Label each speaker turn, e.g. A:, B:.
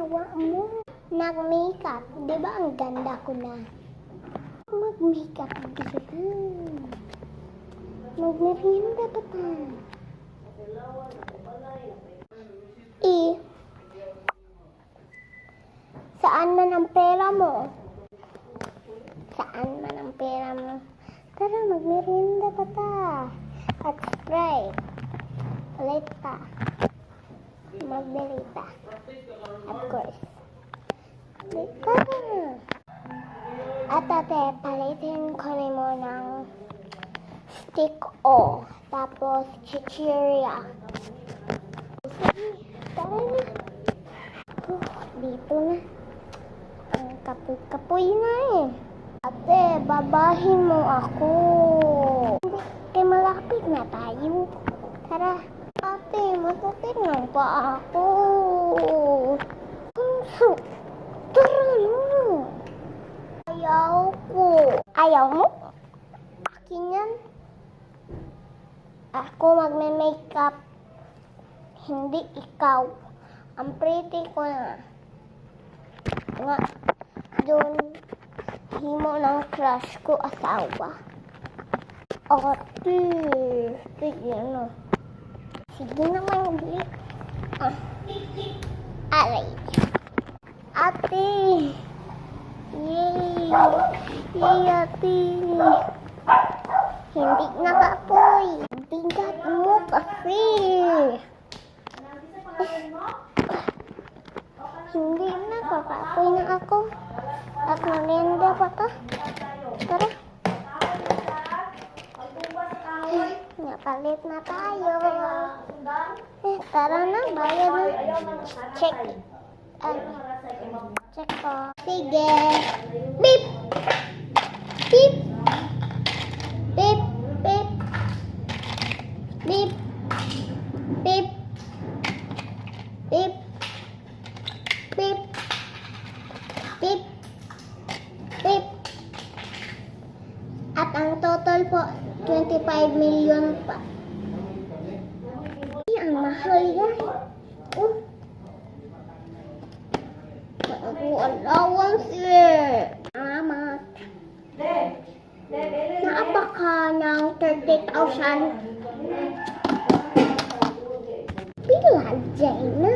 A: awa mo. Nag-makeup. Di ba ang ganda ko na? Mag-makeup dito. Mag-merienda pa ta. Saan man ang pera mo? Saan man ang pera mo? Tara, mag-merienda pa ta. At Sprite. Paleta. Margarita. Of course. Tara. At ate, palitin ko rin mo ng stick o. Tapos, chichirya. Tara na. Dito na. Ang kapoy-kapoy na eh. Ate, babahin mo ako. Hindi, kay malapit na tayo. Tara. Ate, masakit na pa ako. Tara na. Ayaw ko. Ayaw mo? Akin yan. Ako magme-makeup. Hindi ikaw. Ang pretty ko na. Nga, doon, himo ng crush ko asawa. Ate, sige na. Sige naman, bili. Aray. Ate. Yay. Yay, ate. Hindi nakapoy. Bigat mo kasi. Hindi na, kakapoy na ako. At maganda pa ka. Tara. Napalit na tayo. Tara na, bayad na. Check. Check ko. Sige. Beep! Beep! Beep! Beep! Beep! Beep! Beep! Beep! Beep! Beep! At ang total po, 25 million pa. Ay, ang mahal yan. Ako allowance eh. Salamat. Naapaka ng 30,000. Pila, Jane?